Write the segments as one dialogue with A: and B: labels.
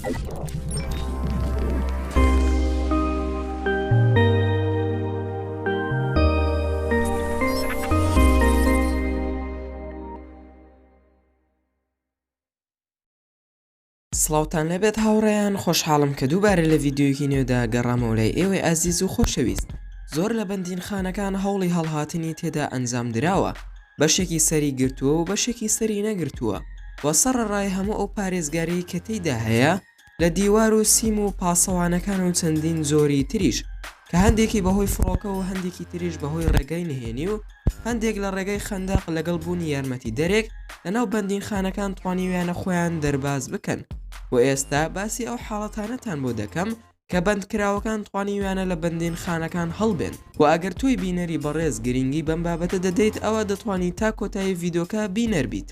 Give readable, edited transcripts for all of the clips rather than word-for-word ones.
A: سڵاوتان لەبێت هاوڕێیان، خۆشحاڵم کە دووبارە لە ڤیدیۆیەکی نوێدا گەڕامەوە لای ئێوەی ئازیز و خۆشەویست. زۆر لە بەندینخانەکان هەوڵی هەڵهاتنی تێدا ئەنجام دراوە، بەشێکی سەری گرتووە و بەشێکی سەری نەگرتووە و سەرڕای هەموو ئەو پارێزگاری کە تێیدا هەیە لە دیوار و سیم و پاسەوانەکان و چەندین زۆری تریش، کە هەندێکی بەهۆی فڕۆکە و هەندێکی تریش بەهۆی ڕێگەی نهێنی و هەندێک لە ڕێگەی خەنداق لەگەڵ بوونی یارمەتی دەرێک لەناو بەندینخانەکان توانیویانە خۆیان دەرباز بکەن. و ئێستا باسی ئەو حاڵەتانەتان بۆ دەکەم کە بەندکراوەکان توانیویانە لە بەندینخانەکان هەڵبێن و ئەگەر تۆی بینەری بەڕێز گرنگی بەم بابەتە دەدەیت ئەوە دەتوانیت تا کۆتایی ڤیدۆکە بینەر بیت.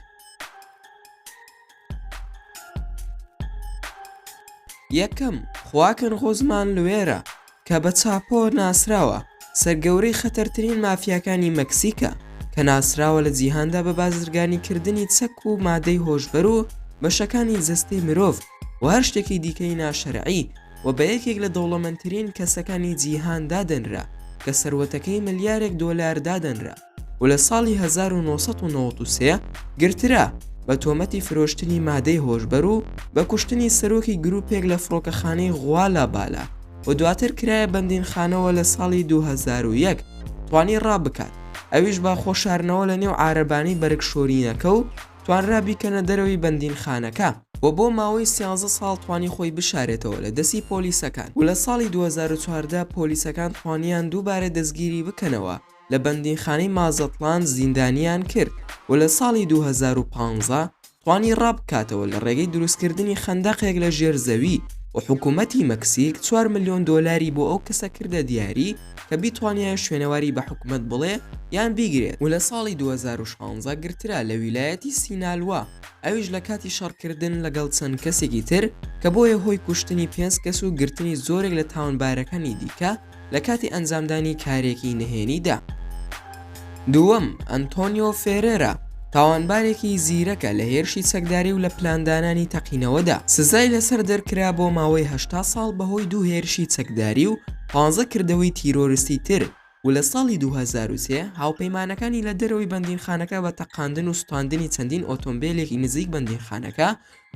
A: یەکەم، خواکن خۆزمان لوێرە کە بە چاپۆ ناسراوە سەرگەورەی خەتەرترین مافیاکانی مەکسیکە کە ناسراوە لە جیهاندا بە بازرگانیکردنی چەک و مادەی هۆشبەر و بەشەکانی جەستەی مرۆڤ و هەر شتێکی دیکەی ناشەرعی و بە یەکێک لە دەوڵەمەندترین کەسەکانی جیهان دادەنرا کە سەروەتەکەی ملیارێک دۆلار دادەنرا و لە ساڵی 1993 گرترا بە تۆمەتی فرۆشتنی مادەی هۆشبەر و بە کوشتنی سەرۆکی گروپێک لە فڕۆکەخانەی غوالا بالا و دواتر کرایە بەندینخانەوە لە ساڵی 2001 توانی ڕابکات، ئەویش با خۆشارنەوە لە نێو عارەبانی بەرگ شۆرینەکە و توانرا بیکەنە دەرەوەی بەندینخانەکە و بۆ ماوەی 13 ساڵ توانی خۆی بشارێتەوە لە دەستی پۆلیسەکان و لە ساڵی 2014 پۆلیسەکان توانیان دووبارە دەستگیری بکەنەوە لە بەندینخانەی مازەتڵان زیندانیان کرد و لە ساڵی 2015 توانی ڕابکاتەوە لە ڕێگەی دروستکردنی خەندەقێک لە ژێرزەوی و حکوومەتی مەکسیک 4 ملیۆن دۆلاری بۆ ئەو کەسە کردە دیاری کە بیتوانیە شوێنەواری بە حکوومەت بڵێ یان بیگرێت و لە ساڵی 2016 گرترا لە ویلایەتی سینالوا، ئەویش لە کاتی شەڕکردن لەگەڵ چەند کەسێکی تر کە بۆیە هۆی کوشتنی 5 کەس و گرتنی زۆرێک لە تاوانبارەکانی دیکە لە کاتی ئەنجامدانی کارێکی نهێنیدا. دووەم، ئەنتۆنیۆ فێرێرا تاوانبارێکی زیرەکە لە هێرشی چەکداری و لە پلاندانانی تەقینەوەدا سزای لەسەر دەرکرا بۆ ماوەی 80 ساڵ بەهۆی 2 هێرشی چەکداری و 15 کردەوەی تیرۆریستی تر و لە ساڵی 2003 هاوپەیمانەکانی لە دەرەوەی بەندینخانەکە بە تەقاندن و سوتاندنی چەندین ئۆتۆمبیلێکی نزیک بەندینخانەکە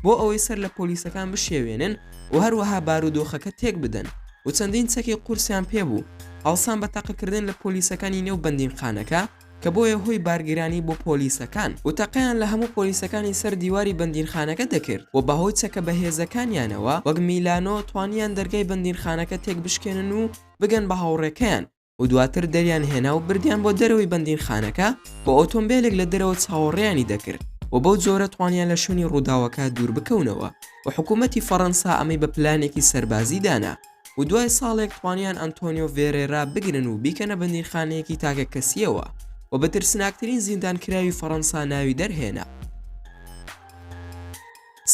A: بۆ ئەوەی سەر لە پۆلیسەکان بشێوێنن و هەروەها بارودۆخەکە تێک بدەن و چەندین چەکی قورسیان پێبوو، هەڵسان بە تەقەکردن لە پۆلیسەکانی نێو بەندینخانەکە کە بۆیە هۆی بارگرانی بۆ پۆلیسەکان و تەقیان لە هەموو پۆلیسەکانی سەر دیواری بەندینخانەکە دەکرد و بەهۆی چەکە بەهێزەکانیانەوە وەک میلانۆ توانیان دەرگای بەندینخانەکە تێک بشکێنن و بگەن بە هاوڕێکەیان و دواتر دەریان هێنا و بردیان بۆ دەرەوەی بەندینخانەکە بۆ ئۆتۆمبیلێک لە دەرەوە چاوەڕێیانی دەکرد و بەو جۆرە توانیان لە شوێنی ڕووداوەکە دوور بکەونەوە و حکوومەتی فەڕەنسا ئەمەی بە پلانێکی سەربازی دانا و دوای ساڵێک توانیان ئەنتۆنیۆ ڤێرێرا بگرن و بیکەنە بەندینخانەیەکی تاکە کەسیەوە و بە ترسناکترین زیندانکراوی فەڕەنسا ناوی دەرهێنا.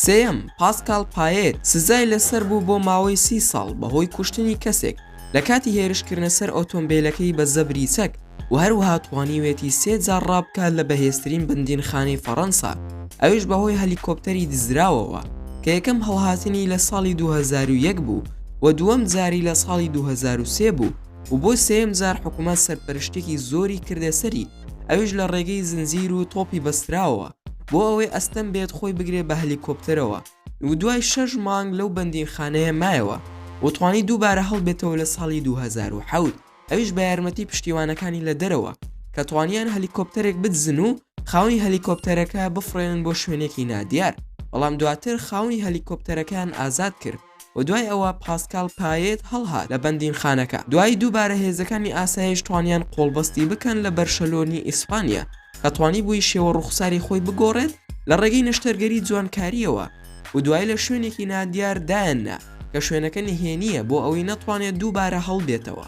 A: سێەم، پاسکال پایێت سزای لەسەر بوو بۆ ماوەی 30 ساڵ بەهۆی کوشتنی کەسێک لە کاتی هێرشکردنە سەر ئۆتۆمبیلەکەی بە زەبری چەک و هەروەها توانیوێتی 3 جار ڕابکات لە بەهێزترین بەندینخانەی فەڕەنسا، ئەویش بەهۆی هەلیکۆپتەری دزراوەوە کە یەکەم هەڵهاتنی لە ساڵی 2001 بوو و دووەم جاری لە ساڵی 2003 بوو و بۆ سێم جار حکوومەت سەرپەرشتێکی زۆری کردە سەری، ئەویش لە ڕێگەی زنجیر و تۆپی بەستراوە بۆ ئەوەی ئەستەم بێت خۆی بگرێ بە هەلیکۆپتەرەوە و دوای 6 مانگ لەو بەندینخانەیە مایەوە و توانی دووبارە هەڵبێتەوە لە ساڵی 2007، ئەویش بە یارمەتی پشتیوانەکانی لە دەرەوە کە توانیان هەلیکۆپتەرێک بدزن و خاوەنی هەلیکۆپتەرەکە بفڕێنن بۆ شوێنێکی نادیار، بەڵام دواتر خاوەنی هەلیکۆپتەرەکان ئازاد کرد و دوای ئەوە پاسکال پایێت هەڵهات لە بەندینخانەکە. دوای دووبارە هێزەکانی ئاسایش توانیان قۆڵبەستی بکەن لە بەرشەلۆنی ئیسپانیا کە توانی بووی شێوە ڕوخساری خۆی بگۆڕێت لە ڕێگەی نەشتەرگەری جوانکاریەوە و دوای لە شوێنێکی نادیار دایاننا کە شوێنەکە نهێنیە بۆ ئەوەی نەتوانێت دووبارە هەڵبێتەوە.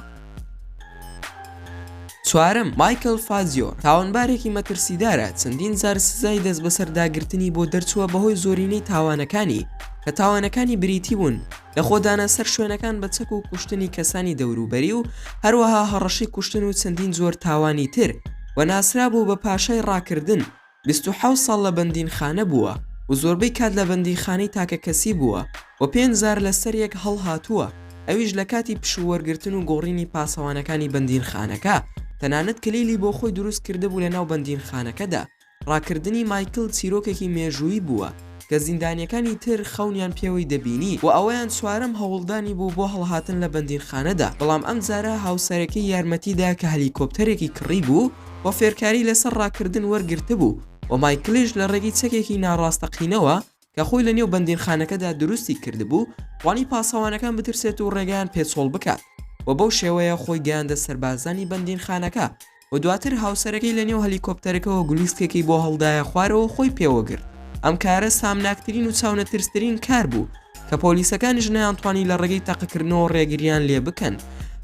A: چوارەم، مایکل فازیۆر تاوانبارێکی مەترسیدارە چەندین جار سزای دەست بەسەر داگرتنی بۆ دەرچووە بەهۆی زۆرینەی تاوانەکانی کە تاوانەکانی بریتی بوون لە خۆدانە سەر شوێنەکان بە چەک و کوشتنی کەسانی دەوروبەری و هەروەها هەڕەشی کوشتن و چەندین زۆر تاوانی تر و ناسرا بوو بە پاشای ڕاکردن 27 ساڵ لە بەندینخانە بووە و زۆربەی کات لە بەندیخانەی تاکە کەسی بووە و 5,000 لەسەر یەک هەڵهاتووە، ئەویش لە کاتی پشووەرگرتن و گۆڕینی پاسەوانەکانی بەندیخانەکە. تەنانەت کلیلی بۆ خۆی دروست کردبوو لە ناو بەندیخانەکەدا. ڕاکردنی مایکل چیرۆکێکی مێژووی بووە کە زیندانیەکانی تر خەونیان پێوەی دەبینی و ئەوەیان چوارەم هەوڵدانی بوو بۆ هەڵهاتن لە بەندیخانەدا. بەڵام ئەم جارە هاوسەرەکەی یارمەتیدا کە هەلیکۆپتەرێکی کڕی بوو و فێرکاری لەسەر ڕاکردن وەرگرتە بوو و مایکلیش لە ڕێگەی چەکێکی ناڕاستەقینەوە کە خۆی لە نێو بەندیخانەکەدا دروستی کردبوو وانی پاسەوانەکان بترسێت و ڕێگەیان پێچۆڵ بکات و بەو شێوەیە خۆی گەیاندە سەربازانی بەندیخانەکە و دواتر هاوسەرەکەی لە نێو هەلیکۆپتەرەکەەوە گولیستێکی بۆ هەڵدایە خوارەوە خۆی پێوەگرت. ئەم کارە سامناکترین و چاونەترسترین کار بوو کە پۆلیسەکانیش نەیانتوانی لە ڕێگەی تەقەکردنەوە ڕێگریان لێ بکەن.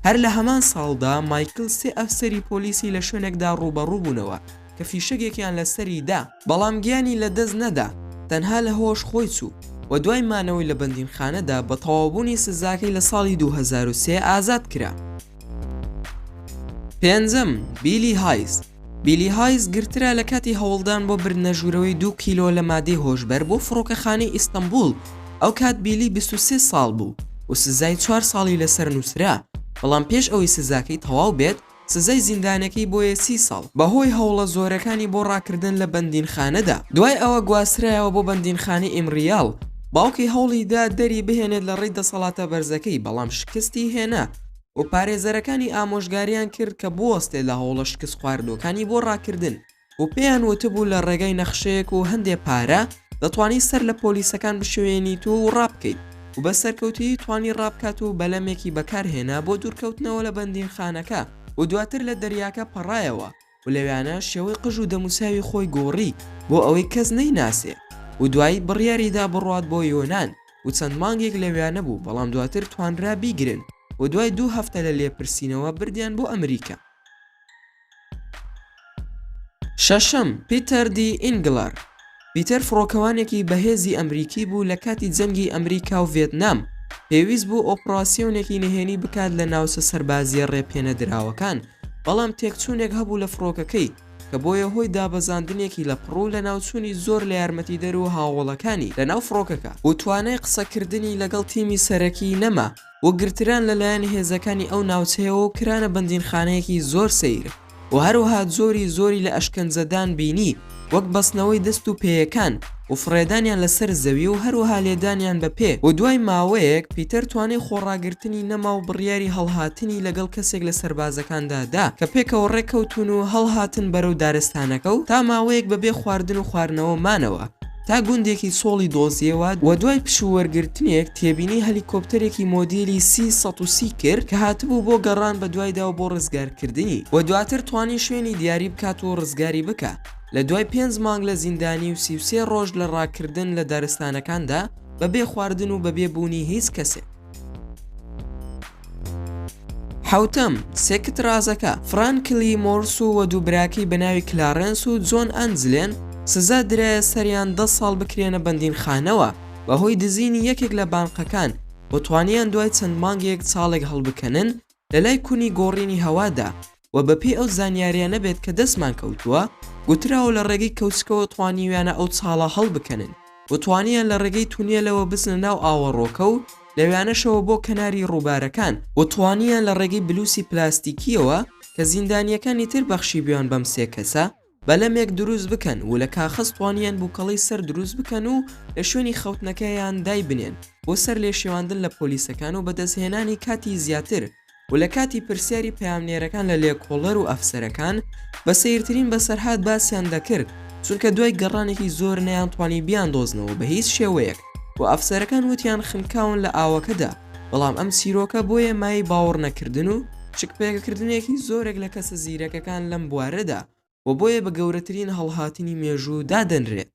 A: هەر لە هەمان ساڵدا مایکل 3 ئەفسەری پۆلیسی لە شوێنێکدا ڕوبەڕوو بوونەوە کە فیشەگێکیان لەسەریدا، بەڵام گیانی لە دەست نەدا، تەنها لە هۆش خۆی چوو و دوای مانەوەی لە بەندیخانەدا بە تەواوبوونی سزاکەی لە ساڵی 2003 ئازاد کرا. پێنجەم، بیلی هایز. بیلی هایز گرترا لە کاتی هەوڵدان بۆ بردنە ژوورەوەی 2 کیلۆ لە مادەی هۆشبەر بۆ فڕۆکەخانەی ئیستەمبول. ئەو کات بیلی 23 ساڵ بوو و سزای 4 ساڵی لەسەر نووسرا، بەڵام پێش ئەوەی سزاکەی تەواو بێت سزای زیندانەکەی بۆیە 30 ساڵ بەهۆی هەوڵە زۆرەکانی بۆ ڕاکردن لە بەندیخانەدا. دوای ئەوە گواسرایەوە بۆ بەندیخانەی ئیمریال. باوکی هەوڵیدا دەری بهێنێت لە ڕێی دەسەڵاتە بەرزەکەی، بەڵام شکستی هێنا و پارێزەرەکانی ئامۆژگاریان کرد کە بوەستێت لە هەوڵە شکست خواردنەکانی بۆ ڕاکردن و پێیان وتبوو لە ڕێگەی نەخشەیەک و هەندێک پارە دەتوانی سەر لە پۆلیسەکان بشوێنیت و ڕابکەیت و بە سەرکەوتی توانی ڕابکات و بەلەمێکی بەکارهێنا بۆ دوورکەوتنەوە لە بەندیخانەکە و دواتر لە دەریاکە پەڕایەوە و لەوانە شێوەی قژ و دەموساوی خۆی گۆڕی بۆ ئەوەی کەس نەیناسێ و دوایی بڕیاریدا بڕوات بۆ یۆنان و چەند مانگێک لەوانە بوو، بەڵام دواتر توانرا بیگرن و دوای 2 هەفتە لە لێپرسینەوە بردیان بۆ ئەمریکا. شەشەم، پیتەر دی ئینگلەر. پیتەر فڕۆکەوانێکی بەهێزی ئەمریکی بوو لە کاتی جەنگی ئەمریکا و ڤێتنام. پێویست بوو ئۆپراسیۆنێکی نهێنی بکات لە ناوچە سەربازیە ڕێپێنەدراوەکان، بەڵام تێکچوونێک هەبوو لە فڕۆکەکەی کە بۆیە هۆی دابەزاندنێکی لە پڕوو لە ناوچوونی زۆر لە یارمەتیدەر و هاوڵەکانی لە ناو فڕۆکەکە و توانای قسەکردنی لەگەڵ تیمی سەرەکی نەما و گرتران لەلایەن هێزەکانی ئەو ناوچەیەوە و کرانە بەندیخانەیەکی زۆر سەیر و هەروەها زۆری لە ئەشکەنجەدان بینی، وەک بەستنەوەی دەست و پێیەکان و فڕێدانیان لەسەر زەوی و هەروەها لێدانیان بە پێ و دوای ماوەیەک پیتەر توانای خۆڕاگرتنی نەما و بڕیاری هەڵهاتنی لەگەڵ کەسێک لە سەربازەکاندادا کە پێکەوە ڕێککەوتون و هەڵهاتن بەرەو دارستانەکە و تا ماوەیەک بەبێ خواردن و خواردنەوە مانەوە تا گوندێکی سۆڵی دۆزیەوە و دوای پشووەرگرتنێک تێبینی هەلیکۆپتەرێکی مۆدیلی C-130 کرد کە هاتبوو بۆ گەڕان بە دوایدا و بۆ ڕزگارکردنی و دواتر توانی شوێنی دیاری بکات و ڕزگاری بکە. لە دوای 5 مانگ لە زیندانی و 33 ڕۆژ لە ڕاکردن لە دارستانەکاندا بەبێ خواردن و بەبێ بوونی هیچ کەسێک. حوتەم، سێکت رازەکە. فرانکلی مۆرس و دووبراکەی بەناوی کلارنس و جۆن ئەنجلێن سزا درایە سەریان 10 ساڵ بکرێنە بەندیخانەوە بەهۆی دزینی یەکێک لە بانقەکان و توانیان دوای چەند مانگێک چاڵێک هەڵبکەنن لە لای کونی گۆڕینی هەوادا و بەپێی ئەو زانیاریانە بێت کە دەستمان کەوتووە گوتراوە لە ڕێگەی کەوچکەوە توانیویانە ئەو چاڵە هەڵبکەنن و توانیان لە ڕێگەی تونێلەوە بچنە ناو ئاوەڕۆکە و لەوانەشەوە بۆ کەناری ڕووبارەکان و توانیان لە ڕێگەی بلووسی پلاستیکیەوە کە زیندانیەکانی تر بەخشی بیان بەم 3 کەسە بەلەمێک دروست بکەن و لە کاخەز توانیان بووکەڵی سەر دروست بکەن و لە شوێنی خەوتنەکەیان دای بنێن بۆ سەر لێشێواندن لە پۆلیسەکان و بەدەستهێنانی کاتی زیاتر و لە کاتی پرسیاری پەیامنێرەکان لە لێکۆڵەر و ئەفسەرەکان بە سەیرترین بەسەرهات باسییان دەکرد چونکە دوای گەڕانێکی زۆر نەیانتوانی بیاندۆزنەوە بە هیچ شێوەیەک و ئەفسەرەکان وتیان خنکاون لە ئاوەکەدا، بەڵام ئەم چیرۆکە بۆیە مای باوەڕ نەکردن و شکپێکردنێکی زۆرێک لە کەسە زیرەکەکان لەم بوارەدا و بۆیە بە گەورەترین هەڵهاتنی مێژوو دادەنرێت.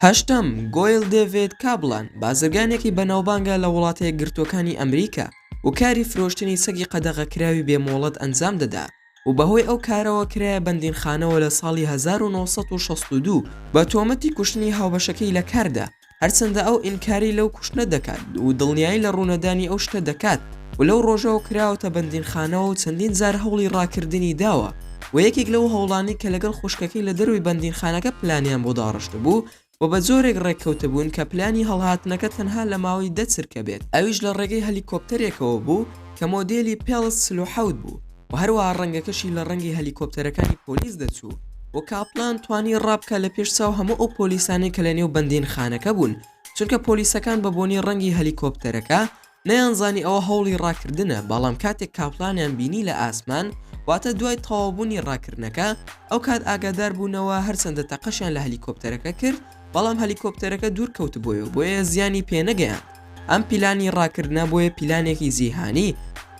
A: هەشتەم، گۆیل دێڤید کابلان، بازرگانێکی بەناوبانگە لە وڵاتە یەکگرتووەکانی ئەمریکا و کاری فرۆشتنی سەگی قەدەغەکراوی بێمۆڵەت ئەنجام دەدا و بەهۆی ئەو کارەوە کرایە بەندیخانەوە لە ساڵی 1962 بە تۆمەتی کوشتنی هاوبەشەکەی لە کاردا، هەرچەندە ئەو ئینکاری لەو کوشتنە دەکات و دڵنیایی لە ڕوونەدانی ئەو شتە دەکات و لەو ڕۆژەوە کراوەتە بەندیخانەوە و چەندین جار هەوڵی ڕاکردنی داوە، و یەکێک لەو هەوڵانی کە لەگەڵ خوشکەکەی لە دەروی بەندیخانەکە پلانیان بۆ داڕشت بوو و بە زۆرێک ڕێککەوتە بوون کە پلانی هەڵهاتنەکە تەنها لە ماوەی 10 چرکە بێت. ئەویش لە ڕێگەی هەلیکۆپتەرێکەوە بوو کە مۆدێلی پێڵس 37 بوو و هەروەها ڕەنگەکەشی لە ڕەنگی هەلیکۆپتەرەکانی پۆلیس دەچوو و کاپلان توانی ڕابکە لە پێش چاو هەموو ئەو پۆلیسانی کە لە نێو بەندیخانەکە بوون، چونکە پۆلیسەکان بە بۆنی ڕەنگی هەلیکۆپتەرەکە نەیانزانی ئەوە هەوڵی ڕاکردنە، بەڵام کاتێک کاپلانیان بینی لە ئاسمان واتە دوای تەواوبوونی ڕاکردنەکە ئەو کات ئاگادار بوونەوە هەرچەندە تەقەشیان لە هەلیکۆپتەرەکە کرد، بەڵام هەلیکۆپتەرەکە دوور کەوت بۆیە زیانی پێنەگەیان. ئەم پیلانی ڕاکردنە بۆیە پیلانێکی زیهانی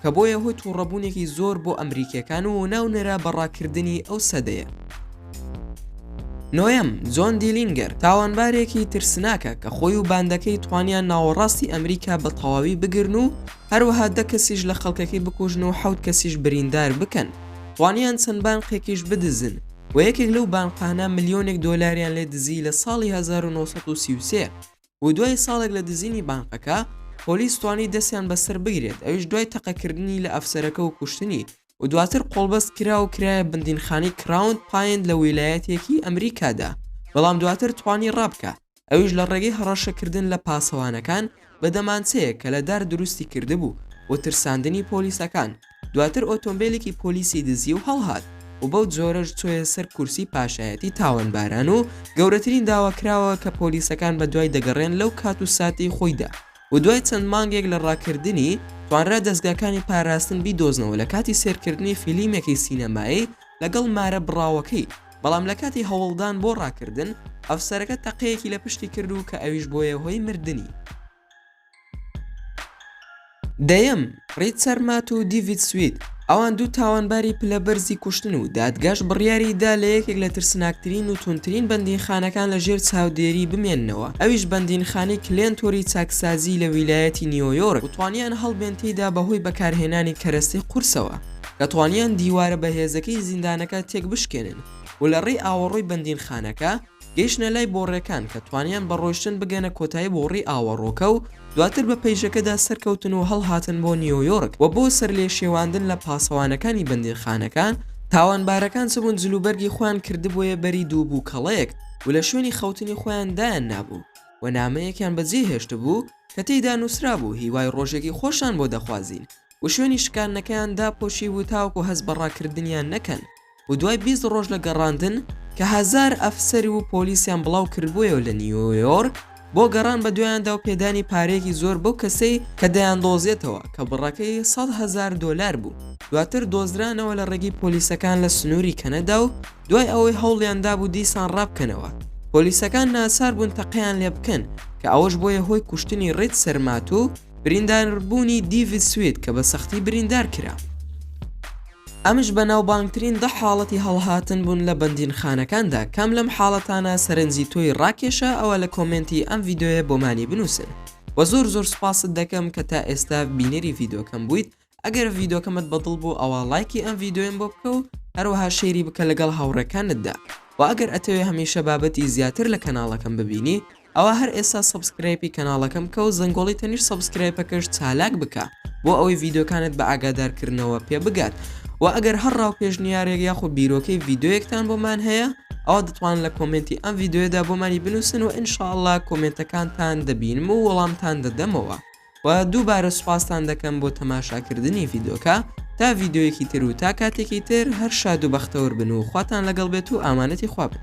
A: کە بۆیە هۆی تووڕەبوونێکی زۆر بۆ ئەمریکیەکان و ناونەرا بە ڕاکردنی ئەو سەدەیە. نۆیەم، جۆن دیلینگەر تاوانبارێکی ترسناکە کە خۆی و باندەکەی توانیان ناوەڕاستی ئەمریکا بە تەواوی بگرن و هەروەها 10 کەسیش لە خەڵکەکەی بکوژن و 7 کەسیش بریندار بکەن، توانیان چەند بانقێکیش بدزن و یەکێک لەو بانقانە ملیۆنێک دۆلاریان لێ دزی لە ساڵی 1933 و دوای ساڵێک لە دزینی بانقەکە پۆلیس توانی دەستیان بەسەر بگرێت، ئەویش دوای تەقەکردنی لە ئەفسەرەکە و کوشتنی و دواتر قۆڵبەست کرا و کرایە بەندیخانەی کراون پایند لە ویلایەتێکی ئەمریکادا، بەڵام دواتر توانی ڕابکە، ئەویش لە ڕێگەی هەڕەشەکردن لە پاسەوانەکان بە دەمانچەیە کە لە دار دروستی کردبوو و ترساندنی پۆلیسەکان، دواتر ئۆتۆمبیلێکی پۆلیسی دزی و هەڵهات و بەو جۆرەش چۆیە سەر کورسی پاشایەتی تاوانباران و گەورەترین داواکراوە کە پۆلیسەکان بە دوای دەگەڕێن لەو کات و ساتی خۆیدا و دوای چەند مانگێک لە ڕاکردنی توانرا دەستگاکانی پاراستن بیدۆزنەوە لە کاتی سێرکردنی فیلیمێکی سینەمایی لەگەڵ مارە بڕاوەکەی، بەڵام لە کاتی هەوڵدان بۆ ڕاکردن ئەفسەرەکە تەقەیەکی لە پشتی کرد و کە ئەویش بۆیە هۆی مردنی. دەیەم، ریچارد مات و دیڤید سوید ئەوان دوو تاوانباری پلەبەرزی کوشتن و دادگاش بڕیاری دا لە یەکێک لە ترسناکترین و تونترین بەندیخانەکان لە ژێر چاودێری بمێننەوە، ئەویش بەندیخانەی کلێنتۆری چاکسازی لە ویلایەتی نیویۆرک و توانیان هەڵبێن تێیدا بەهۆی بەکارهێنانی کەرەستی قورسەوە کە توانیان دیوارە بەهێزەکەی زیندانەکە تێک بشکێنن و لە ڕێی ئاوەڕۆی بەندیخانەکە گەیشتنە لای بۆڕێکان کە توانیان بە ڕۆیشتن بگەنە کۆتایی بۆ ڕێی ئاوەڕۆکە و دواتر بە پەیژەکەدا سەرکەوتن و هەڵهاتن بۆ نیویۆرک و بۆ سەر لێ شێواندن لە پاسەوانەکانی بەندیخانەکان تاوانبارەکان چبوون جلوبەرگی خۆیان کردبوویە بەری دووبوو کەڵەیەک و لە شوێنی خەوتنی خۆیان دایان نابوو و نامەیەکیان بەجێ هێشت بوو کە تێیدا نووسرا بوو هیوای ڕۆژێکی خۆشان بۆ دەخوازین و شوێنی شکاندنەکەیان داپۆشی و تاوکو هەست بە ڕاکردنیان نەکەن و دوای 20 ڕۆژ لە گەڕاندن کە 1000 ئەفسەری و پۆلیسیان بڵاو کردبوویەوە لە نیویۆرک بۆ گەڕان بە دوایاندا و پێدانی پارێکی زۆر بەو کەسەی کە دەیان دۆزێتەوە کە بڕەکەی 100,000 دۆلار بوو، دواتر دۆزرانەوە لە ڕێگی پۆلیسەکان لە سنووری کەنەدا و دوای ئەوەی هەوڵیاندا بوو دیسان ڕابکەنەوە پۆلیسەکان ناسار بوون تەقەیان لێ بکەن کە ئەوەش بۆیە هۆی کوشتنی ریچارد مات و برینداربوونی دیڤید سوید کە بە سەختی بریندار کرا. ئەمش بە ناوبانگترین 10 حاڵەتی هەڵهاتن بوون لە بەندیخانەکاندا، کام لەم حاڵەتانە سەرنجی تۆی ڕاکێشە ئەوە لە کۆمنتی ئەم ڤیدۆیە بۆمانی بنووسن و زۆر سوپاست دەکەم کە تا ئێستا بینەری ڤیدۆکەم بوویت. ئەگەر ڤیدۆکەمت بەدڵ بوو ئەوە لایکی ئەم ڤیدۆیم بۆ بکە و هەروەها شێری بکە لەگەڵ هاوڕێکانتدا و ئەگەر ئەتەوێ هەمیشە بابەتی زیاتر لە کەناڵەکەم ببینی ئەوە هەر ئێستا سەبسکرایبی کەناڵەکەم کە و زەنگۆڵی تەنیش سەبسکرایبەکەش چالاک بکە بۆ ئەوەی ڤیدۆکانت بە ئاگادارکردنەوە پێ بگات و ئەگەر هەر ڕاو پێشنیارێک یاخۆ بیرۆکەی ڤیدۆیەکتان بۆمان هەیە ئەوە دەتوان لە کۆمنتی ئەم ڤیدۆیەدا بۆمانی بنووسن و ئینشاءڵڵا کۆمنتەکانتان دەبینم و وەڵامتان دەدەمەوە و دووبارە سوپاسان دەکەم بۆ تەماشاکردنی ڤیدۆکە تا ڤیدۆیەکی تر و تا کاتێکی تر هەر شاد و بەختەوەر بن و خواتان لەگەڵ بێت و ئامانەتی خوا بن.